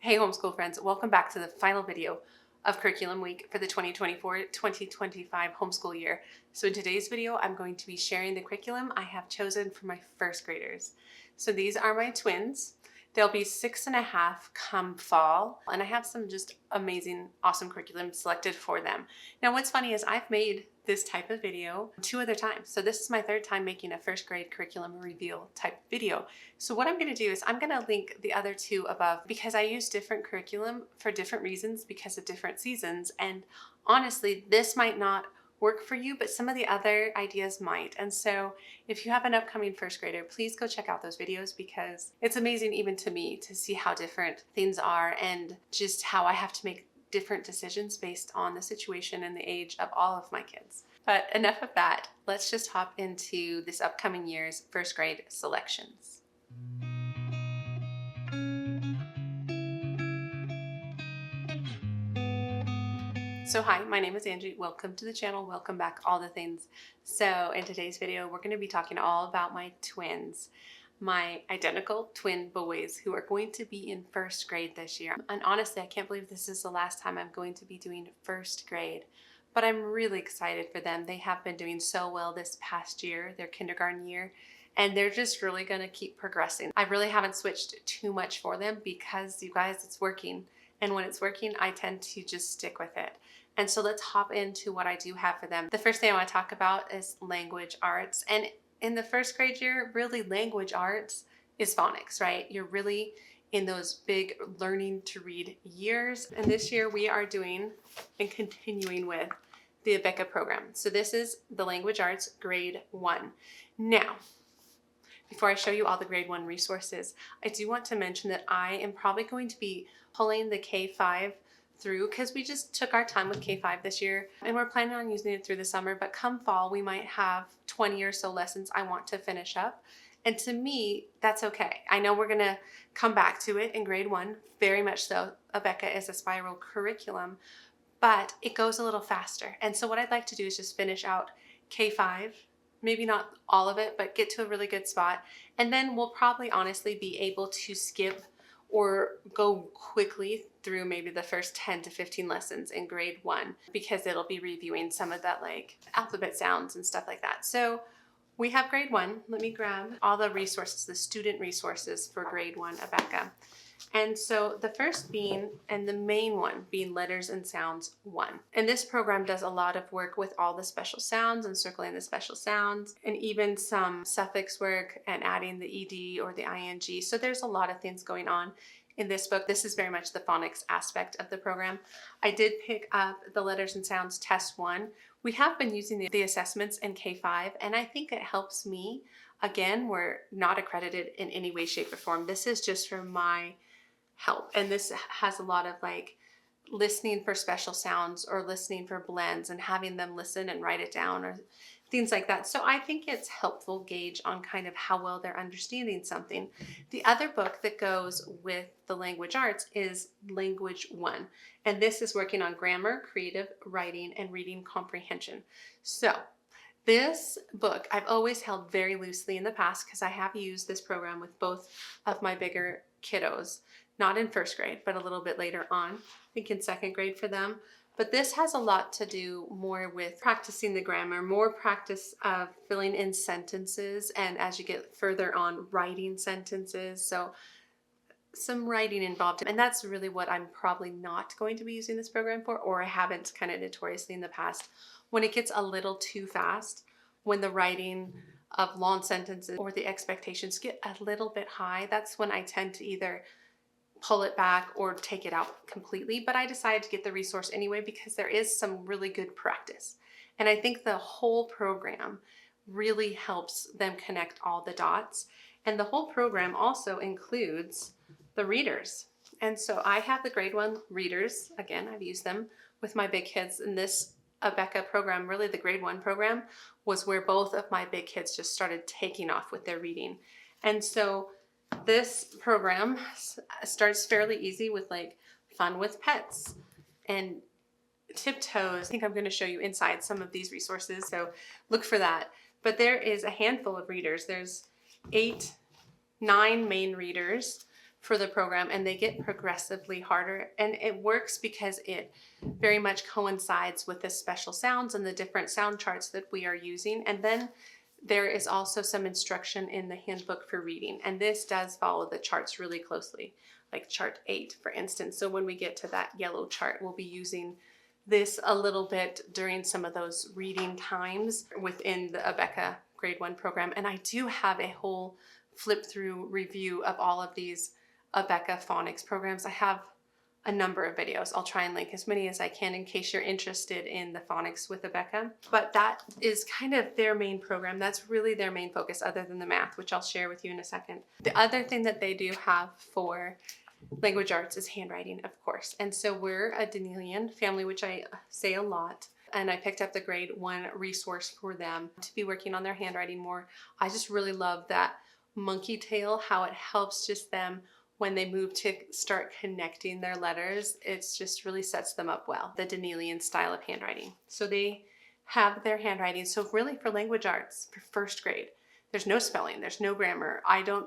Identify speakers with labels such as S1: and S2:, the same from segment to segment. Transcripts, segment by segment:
S1: Hey homeschool friends, welcome back to the final video of Curriculum Week for the 2024-2025 homeschool year. So in today's video, I'm going to be sharing the curriculum I have chosen for my first graders. So these are my twins. They'll be 6.5 come fall, and I have some just amazing, awesome curriculum selected for them. Now what's funny is I've made this type of video 2 other times. So this is my 3rd time making a first grade curriculum reveal type video. So what I'm going to do is I'm going to link the other 2 above because I use different curriculum for different reasons because of different seasons. And honestly, this might not work for you, but some of the other ideas might. And so if you have an upcoming first grader, please go check out those videos because it's amazing even to me to see how different things are and just how I have to make different decisions based on the situation and the age of all of my kids. But enough of that. Let's just hop into this upcoming year's first grade selections. So hi, my name is Angie. Welcome to the channel. Welcome back, all the things. So in today's video, we're going to be talking all about my twins, my identical twin boys who are going to be in first grade this year. And honestly, I can't believe this is the last time I'm going to be doing first grade, but I'm really excited for them. They have been doing so well this past year, their kindergarten year, and they're just really going to keep progressing. I really haven't switched too much for them because you guys, it's working. And when it's working, I tend to just stick with it. And so let's hop into what I do have for them. The first thing I want to talk about is language arts. And in the first grade year, really language arts is phonics, right? You're really in those big learning to read years. And this year we are doing and continuing with the Abeka program. So this is the language arts grade 1. Now, before I show you all the grade 1 resources, I do want to mention that I am probably going to be pulling the K5 through because we just took our time with K5 this year and we're planning on using it through the summer, but come fall we might have 20 or so lessons I want to finish up. And to me, that's okay. I know we're going to come back to it in grade 1, very much so. Abeka is a spiral curriculum, but it goes a little faster. And so what I'd like to do is just finish out K5, maybe not all of it, but get to a really good spot. And then we'll probably honestly be able to skip or go quickly through maybe the first 10 to 15 lessons in grade 1 because it'll be reviewing some of that like alphabet sounds and stuff like that. So we have grade 1. Let me grab all the resources, the student resources for grade 1 Abeka. And so the first being, and the main one being letters and sounds 1. And this program does a lot of work with all the special sounds and circling the special sounds and even some suffix work and adding the ed or the ing. So there's a lot of things going on in this book. This is very much the phonics aspect of the program. I did pick up the letters and sounds test 1. We have been using the assessments in K5 and I think it helps me. Again, we're not accredited in any way, shape, or form. This is just for my help. And this has a lot of like listening for special sounds or listening for blends and having them listen and write it down or things like that. So I think it's helpful gauge on kind of how well they're understanding something. The other book that goes with the language arts is Language 1. And this is working on grammar, creative writing, and reading comprehension. So this book I've always held very loosely in the past because I have used this program with both of my bigger kiddos. Not in first grade, but a little bit later on, I think in 2nd grade for them. But this has a lot to do more with practicing the grammar, more practice of filling in sentences, and as you get further on, writing sentences. So some writing involved. And that's really what I'm probably not going to be using this program for, or I haven't kind of notoriously in the past. When it gets a little too fast, when the writing of long sentences or the expectations get a little bit high, that's when I tend to either pull it back or take it out completely. But I decided to get the resource anyway because there is some really good practice. And I think the whole program really helps them connect all the dots. And the whole program also includes the readers. And so I have the grade 1 readers. Again, I've used them with my big kids. And this Abeka program, really the grade 1 program, was where both of my big kids just started taking off with their reading. And so this program starts fairly easy with like fun with pets and tiptoes. I think I'm going to show you inside some of these resources, so look for that. But there is a handful of readers. There's 9 main readers for the program, and they get progressively harder. And it works because it very much coincides with the special sounds and the different sound charts that we are using. And then there is also some instruction in the handbook for reading, and this does follow the charts really closely, like chart 8, for instance. So when we get to that yellow chart, we'll be using this a little bit during some of those reading times within the Abeka Grade 1 program. And I do have a whole flip through review of all of these Abeka phonics programs. I have a number of videos. I'll try and link as many as I can in case you're interested in the phonics with Abeka. But that is kind of their main program. That's really their main focus, other than the math, which I'll share with you in a second. The other thing that they do have for language arts is handwriting, of course. And so we're a Danielian family, which I say a lot. And I picked up the Grade 1 resource for them to be working on their handwriting more. I just really love that monkey tail, how it helps just them when they move to start connecting their letters. It's just really sets them up well, the Danielian style of handwriting. So they have their handwriting. So really for language arts, for first grade, there's no spelling, there's no grammar. I don't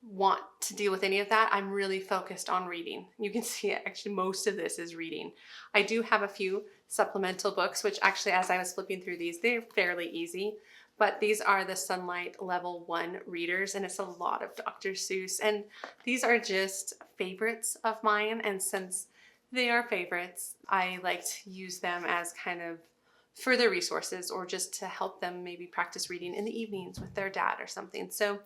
S1: want to deal with any of that. I'm really focused on reading. You can see it, actually most of this is reading. I do have a few supplemental books, which actually as I was flipping through these, they're fairly easy. But these are the Sonlight Level 1 readers, and it's a lot of Dr. Seuss. And these are just favorites of mine. And since they are favorites, I like to use them as kind of further resources, or just to help them maybe practice reading in the evenings with their dad or something. So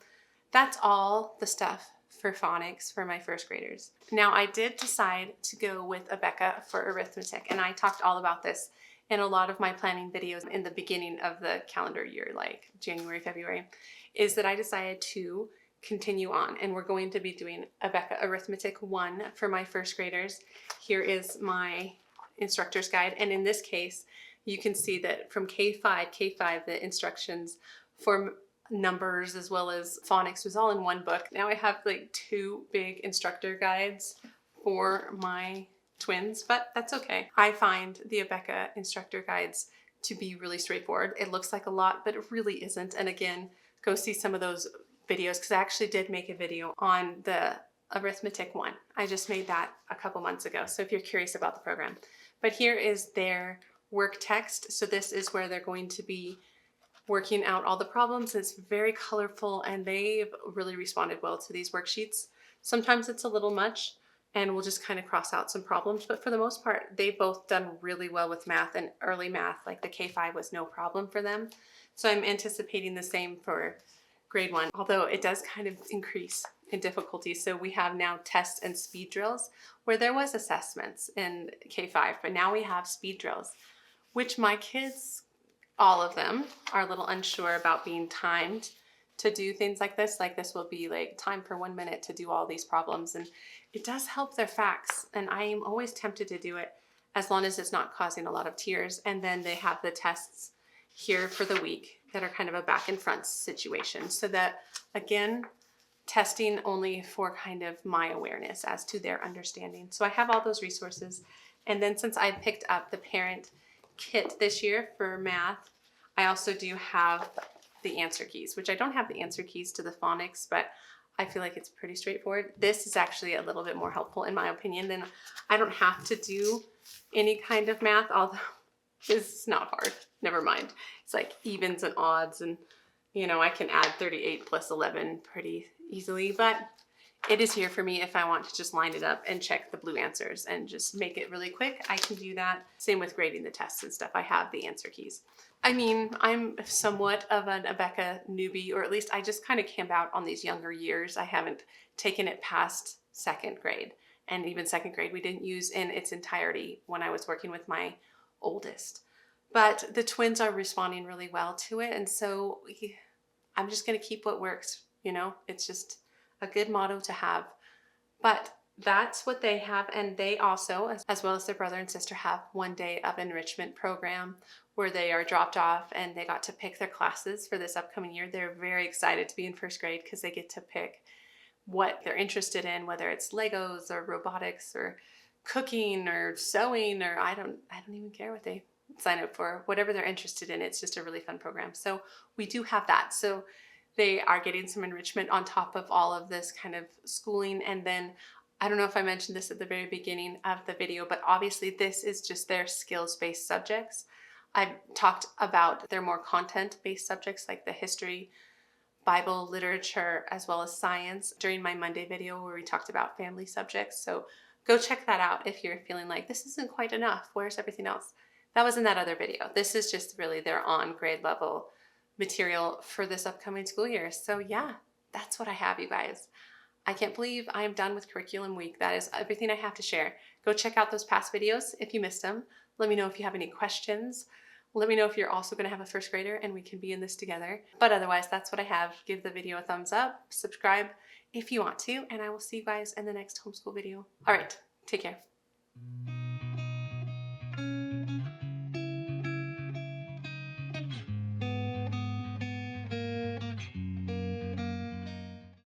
S1: that's all the stuff for phonics for my first graders. Now I did decide to go with Abeka for arithmetic, and I talked all about this in a lot of my planning videos in the beginning of the calendar year, like January, February, is that I decided to continue on, and we're going to be doing Abeka Arithmetic 1 for my first graders. Here is my instructor's guide, and in this case, you can see that from K5, the instructions for numbers as well as phonics was all in one book. Now I have like 2 big instructor guides for my twins, but that's okay. I find the Abeka instructor guides to be really straightforward. It looks like a lot, but it really isn't. And again, go see some of those videos, because I actually did make a video on the arithmetic one. I just made that a couple months ago, so if you're curious about the program. But here is their work text. So this is where they're going to be working out all the problems. It's very colorful, and they've really responded well to these worksheets. Sometimes it's a little much, and we'll just kind of cross out some problems. But for the most part, they've both done really well with math, and early math, like the K5 was no problem for them. So I'm anticipating the same for grade 1, although it does kind of increase in difficulty. So we have now tests and speed drills, where there was assessments in K5, but now we have speed drills, which my kids, all of them, are a little unsure about being timed to do things like this. Like this will be like time for 1 minute to do all these problems, and it does help their facts, and I am always tempted to do it as long as it's not causing a lot of tears. And then they have the tests here for the week that are kind of a back and front situation, so that again, testing only for kind of my awareness as to their understanding. So I have all those resources. And then since I picked up the parent kit this year for math, I also do have the answer keys, which I don't have the answer keys to the phonics, but I feel like it's pretty straightforward. This is actually a little bit more helpful in my opinion. Then I don't have to do any kind of math, although it's not hard. Never mind. It's like evens and odds, and you know, I can add 38 plus 11 pretty easily, but it is here for me if I want to just line it up and check the blue answers and just make it really quick. I can do that. Same with grading the tests and stuff. I have the answer keys. I mean, I'm somewhat of an Abeka newbie, or at least I just kind of camp out on these younger years. I haven't taken it past 2nd grade, and even 2nd grade we didn't use in its entirety when I was working with my oldest. But the twins are responding really well to it, and so I'm just going to keep what works, you know? It's just a good motto to have. But that's what they have, and they also, as well as their brother and sister, have 1 day of enrichment program where they are dropped off and they got to pick their classes for this upcoming year. They're very excited to be in 1st grade because they get to pick what they're interested in, whether it's Legos or robotics or cooking or sewing, or I don't even care what they sign up for. Whatever they're interested in, it's just a really fun program. So we do have that. So they are getting some enrichment on top of all of this kind of schooling. And then I don't know if I mentioned this at the very beginning of the video, but obviously this is just their skills-based subjects. I've talked about their more content-based subjects like the history, Bible, literature, as well as science during my Monday video where we talked about family subjects. So go check that out if you're feeling like this isn't quite enough. Where's everything else? That was in that other video. This is just really their on grade level material for this upcoming school year. So yeah, that's what I have, you guys. I can't believe I am done with curriculum week. That is everything I have to share. Go check out those past videos if you missed them. Let me know if you have any questions. Let me know if you're also going to have a first grader and we can be in this together. But otherwise, that's what I have. Give the video a thumbs up, subscribe if you want to, and I will see you guys in the next homeschool video. All right, take care.